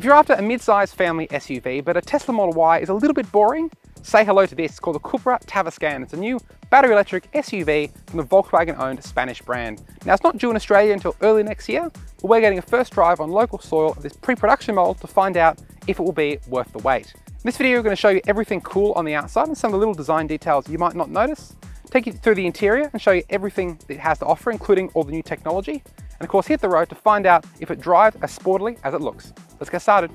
If you're after a mid-size family SUV, but a Tesla Model Y is a little bit boring, say hello to this. It's called the Cupra Tavascan. It's a new battery electric SUV from the Volkswagen-owned Spanish brand. Now, it's not due in Australia until early next year, but we're getting a first drive on local soil of this pre-production model to find out if it will be worth the wait. In this video, we're going to show you everything cool on the outside and some of the little design details you might not notice, take you through the interior and show you everything it has to offer, including all the new technology, and of course hit the road to find out if it drives as sportily as it looks. Let's get started.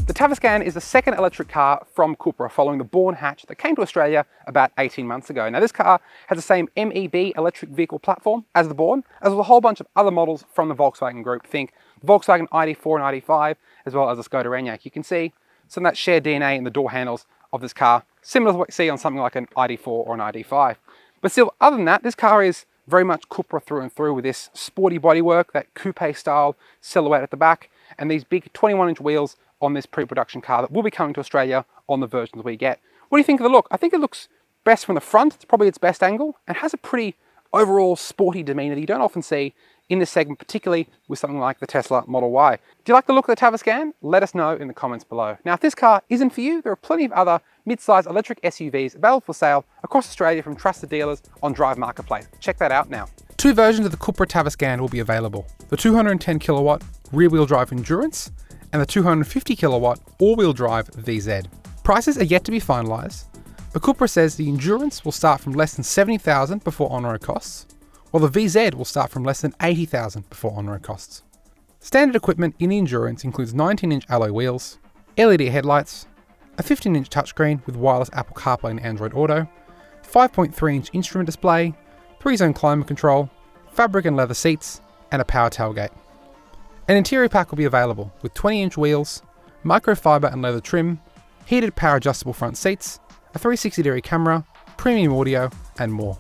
The Tavascan is the second electric car from Cupra following the Born hatch that came to Australia about 18 months ago. Now, this car has the same MEB electric vehicle platform as the Born, as well as a whole bunch of other models from the Volkswagen group. Think the Volkswagen ID4 and ID5, as well as the Skoda Enyaq. You can see some of that shared DNA in the door handles of this car, similar to what you see on something like an ID4 or an ID5. But still, other than that, this car is very much Cupra through and through, with this sporty bodywork, that coupe style silhouette at the back, and these big 21-inch wheels on this pre-production car that will be coming to Australia on the versions we get. What do you think of the look? I think it looks best from the front. It's probably its best angle and has a pretty overall sporty demeanor that you don't often see in this segment, particularly with something like the Tesla Model Y. Do you like the look of the Tavascan? Let us know in the comments below. Now, if this car isn't for you, there are plenty of other mid-size electric SUVs available for sale across Australia from trusted dealers on Drive Marketplace. Check that out now. Two versions of the Cupra Tavascan will be available: the 210 kilowatt rear-wheel drive Endurance and the 250 kilowatt all-wheel drive VZ. Prices are yet to be finalised, but Cupra says the Endurance will start from less than $70,000 before on-road costs, while the VZ will start from less than $80,000 before on-road costs. Standard equipment in the Endurance includes 19-inch alloy wheels, LED headlights, a 15-inch touchscreen with wireless Apple CarPlay and Android Auto, 5.3-inch instrument display, 3-zone climate control, fabric and leather seats, and a power tailgate. An interior pack will be available with 20-inch wheels, microfiber and leather trim, heated power adjustable front seats, a 360-degree camera, premium audio, and more.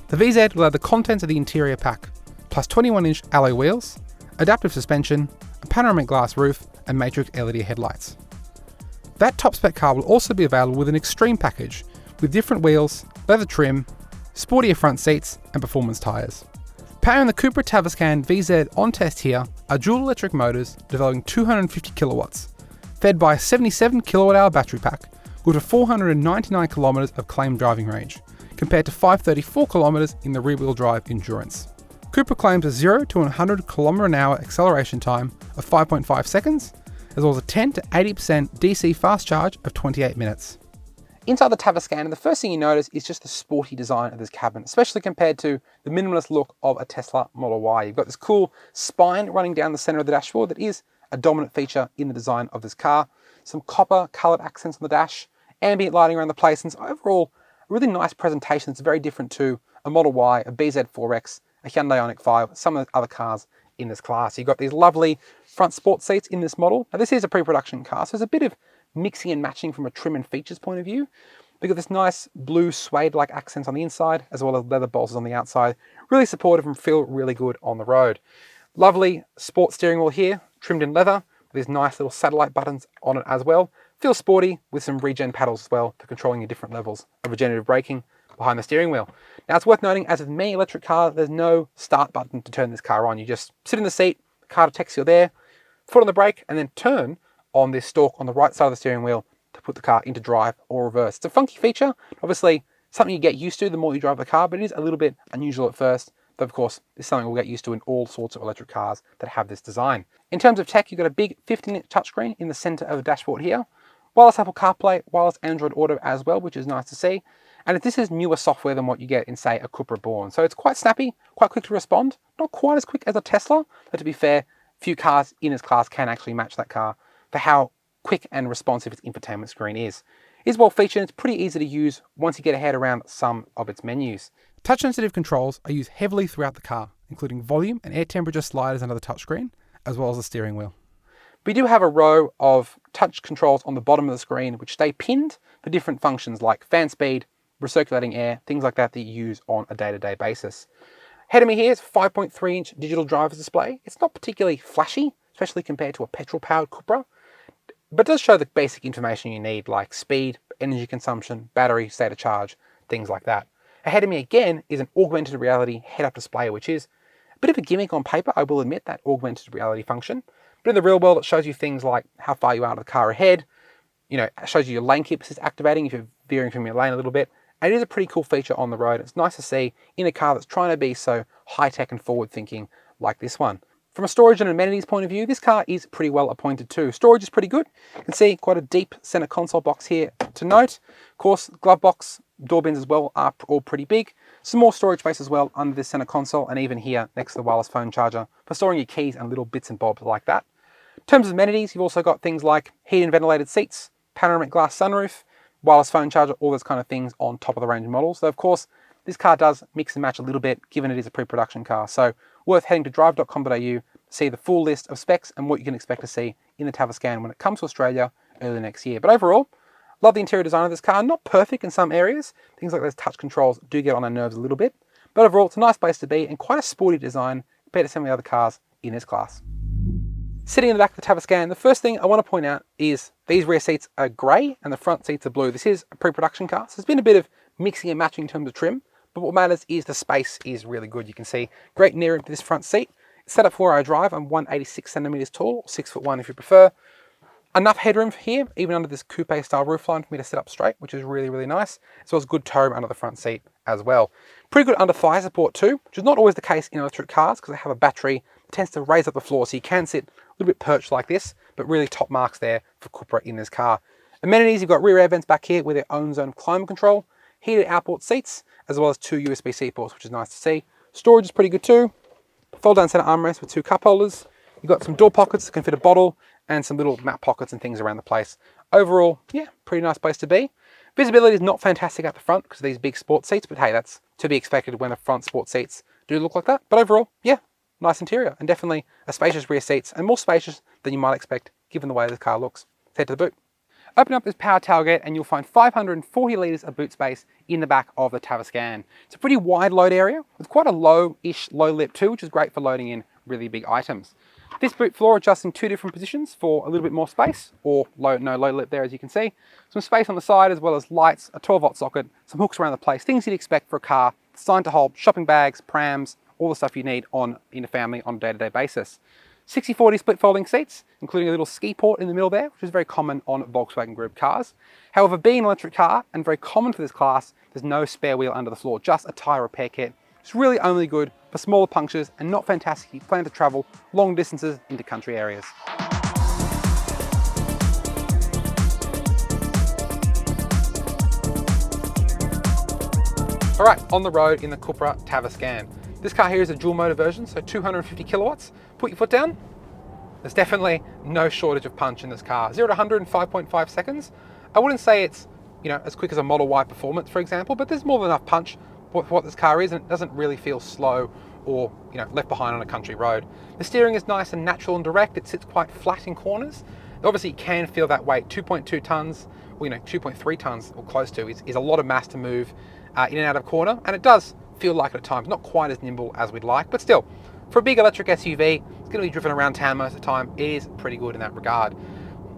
The VZ will have the contents of the interior pack, plus 21-inch alloy wheels, adaptive suspension, a panoramic glass roof, and matrix LED headlights. That top spec car will also be available with an extreme package with different wheels, leather trim, sportier front seats, and performance tyres. Powering the Cupra Tavascan VZ on test here are dual electric motors developing 250 kilowatts, fed by a 77 kilowatt-hour battery pack with a 499 kilometers of claimed driving range, compared to 534 kilometers in the rear-wheel drive Endurance. Cupra claims a 0 to 100 km/h acceleration time of 5.5 seconds, as well as a 10 to 80% DC fast charge of 28 minutes. Inside the Tavascan, the first thing you notice is just the sporty design of this cabin, especially compared to the minimalist look of a Tesla Model Y. You've got this cool spine running down the center of the dashboard that is a dominant feature in the design of this car. Some copper colored accents on the dash, ambient lighting around the place, and overall a really nice presentation that's very different to a Model Y, a BZ4X, a Hyundai Ioniq 5, some of the other cars in this class. You've got these lovely front sport seats in this model. Now, this is a pre-production car, so there's a bit of mixing and matching from a trim and features point of view. We've got this nice blue suede-like accents on the inside, as well as leather bolsters on the outside. Really supportive and feel really good on the road. Lovely sport steering wheel here, trimmed in leather, with these nice little satellite buttons on it as well. Feels sporty with some regen paddles as well for controlling your different levels of regenerative braking behind the steering wheel. Now, it's worth noting, as with many electric cars, there's no start button to turn this car on. You just sit in the seat, the car detects you're there, foot on the brake, and then turn on this stalk on the right side of the steering wheel to put the car into drive or reverse. It's a funky feature, obviously something you get used to the more you drive the car, but it is a little bit unusual at first. But of course, it's something we'll get used to in all sorts of electric cars that have this design. In terms of tech, you've got a big 15-inch touchscreen in the center of the dashboard here, wireless Apple CarPlay, wireless Android Auto as well, which is nice to see. And this is newer software than what you get in, say, a Cupra Born. So it's quite snappy, quite quick to respond. Not quite as quick as a Tesla, but to be fair, few cars in this class can actually match that car for how quick and responsive its infotainment screen is. It's well featured, it's pretty easy to use once you get a head around some of its menus. Touch-sensitive controls are used heavily throughout the car, including volume and air temperature sliders under the touchscreen, as well as the steering wheel. We do have a row of touch controls on the bottom of the screen which stay pinned for different functions like fan speed, recirculating air, things like that that you use on a day-to-day basis. Ahead of me here is a 5.3-inch digital driver's display. It's not particularly flashy, especially compared to a petrol-powered Cupra, but it does show the basic information you need like speed, energy consumption, battery, state of charge, things like that. Ahead of me again is an augmented reality head-up display, which is a bit of a gimmick on paper, I will admit, that augmented reality function. But in the real world, it shows you things like how far you are out of the car ahead. It shows you your lane keep assist activating if you're veering from your lane a little bit. And it is a pretty cool feature on the road. It's nice to see in a car that's trying to be so high-tech and forward-thinking like this one. From a storage and amenities point of view, this car is pretty well appointed too. Storage is pretty good. You can see quite a deep center console box here to note. Of course, glove box, door bins as well are all pretty big. Some more storage space as well under this center console, and even here next to the wireless phone charger for storing your keys and little bits and bobs like that. In terms of amenities, you've also got things like heated and ventilated seats, panoramic glass sunroof, wireless phone charger, all those kind of things on top of the range models. So of course, this car does mix and match a little bit, given it is a pre-production car. So worth heading to Drive.com.au to see the full list of specs and what you can expect to see in the Tavascan when it comes to Australia early next year. But overall, love the interior design of this car. Not perfect in some areas. Things like those touch controls do get on our nerves a little bit. But overall, it's a nice place to be and quite a sporty design compared to some of the other cars in this class. Sitting in the back of the Tavascan, the first thing I want to point out is these rear seats are grey and the front seats are blue. This is a pre-production car, so there's been a bit of mixing and matching in terms of trim, but what matters is the space is really good. You can see great near into this front seat. It's set up for where I drive. I'm 186 centimeters tall, 6'1" if you prefer. Enough headroom here, even under this coupe style roofline, for me to sit up straight, which is really, really nice. As well as good toe room under the front seat as well. Pretty good under thigh support too, which is not always the case in electric cars because they have a battery that tends to raise up the floor, so you can sit a little bit perched like this, but really top marks there for Cupra in this car. Amenities, you've got rear air vents back here with their own zone of climate control, heated outboard seats, as well as 2 USB-C ports, which is nice to see. Storage is pretty good too. Fold down center armrest with 2 cup holders. You've got some door pockets that can fit a bottle and some little map pockets and things around the place. Overall, yeah, pretty nice place to be. Visibility is not fantastic at the front because of these big sport seats, but hey, that's to be expected when the front sport seats do look like that. But overall, yeah, nice interior and definitely a spacious rear seats and more spacious than you might expect given the way this car looks. Let's head to the boot. Open up this power tailgate and you'll find 540 litres of boot space in the back of the Tavascan. It's a pretty wide load area with quite a low-ish low lip too, which is great for loading in really big items. This boot floor adjusts in 2 different positions for a little bit more space, or no low lip there as you can see. Some space on the side as well as lights, a 12-volt socket, some hooks around the place, things you'd expect for a car designed to hold shopping bags, prams, all the stuff you need in a family on a day-to-day basis. 60/40 split folding seats, including a little ski port in the middle there, which is very common on Volkswagen Group cars. However, being an electric car and very common for this class, there's no spare wheel under the floor, just a tyre repair kit. It's really only good for smaller punctures and not fantastic if you plan to travel long distances into country areas. All right, on the road in the Cupra Tavascan. This car here is a dual motor version, so 250 kilowatts. Put your foot down. There's definitely no shortage of punch in this car. 0 to 100 in 5.5 seconds. I wouldn't say it's as quick as a Model Y Performance, for example, but there's more than enough punch for what this car is, and it doesn't really feel slow or left behind on a country road. The steering is nice and natural and direct. It sits quite flat in corners. Obviously, you can feel that weight. 2.2 tons, 2.3 tons or close to is a lot of mass to move in and out of corner, and it does feel like it at times. Not quite as nimble as we'd like, but still, for a big electric SUV, it's going to be driven around town most of the time. It is pretty good in that regard.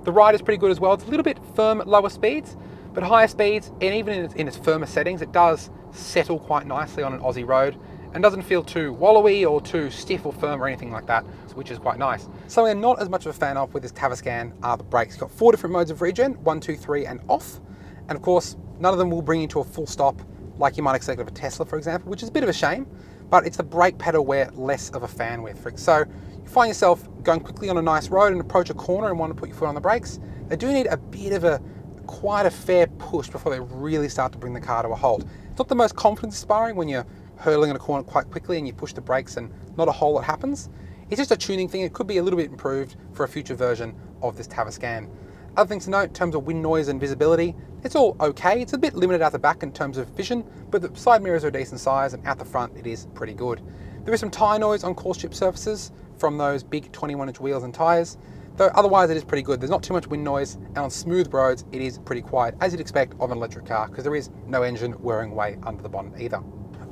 The ride is pretty good as well. It's a little bit firm at lower speeds, but higher speeds, and even in its firmer settings, it does settle quite nicely on an Aussie road and doesn't feel too wallowy or too stiff or firm or anything like that, which is quite nice. Something I'm not as much of a fan of with this Tavascan are the brakes. You've got 4 different modes of regen, 1, 2, 3, and off. And of course, none of them will bring you to a full stop like you might expect of a Tesla, for example, which is a bit of a shame, but it's the brake pedal we're less of a fan with. So you find yourself going quickly on a nice road and approach a corner and want to put your foot on the brakes. They do need a bit of quite a fair push before they really start to bring the car to a halt. It's not the most confidence inspiring when you're hurtling in a corner quite quickly and you push the brakes and not a whole lot happens. It's just a tuning thing. It could be a little bit improved for a future version of this Tavascan. Other things to note in terms of wind noise and visibility, it's all okay. It's a bit limited out the back in terms of vision, but the side mirrors are a decent size and out the front it is pretty good. There is some tyre noise on coarse chip surfaces from those big 21-inch wheels and tyres, though otherwise it is pretty good. There's not too much wind noise, and on smooth roads it is pretty quiet, as you'd expect of an electric car, because there is no engine whirring away under the bonnet either.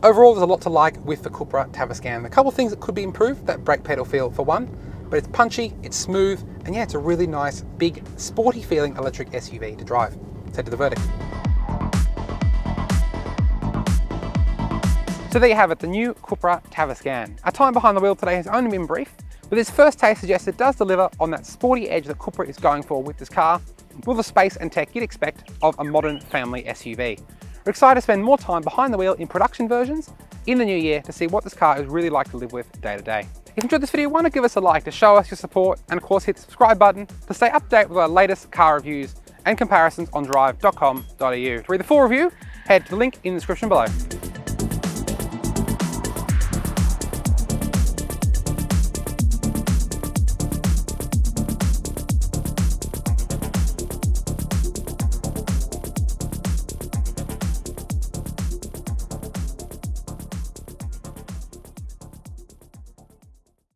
Overall, there's a lot to like with the Cupra Tavascan. A couple of things that could be improved, that brake pedal feel for one, but it's punchy, it's smooth, and yeah, it's a really nice, big, sporty feeling electric SUV to drive. Let's head to the verdict. So there you have it, the new Cupra Tavascan. Our time behind the wheel today has only been brief, but this first taste suggests it does deliver on that sporty edge that Cupra is going for with this car, with the space and tech you'd expect of a modern family SUV. We're excited to spend more time behind the wheel in production versions in the new year to see what this car is really like to live with day to day. If you enjoyed this video, why not give us a like to show us your support, and of course hit the subscribe button to stay updated with our latest car reviews and comparisons on Drive.com.au. To read the full review, head to the link in the description below.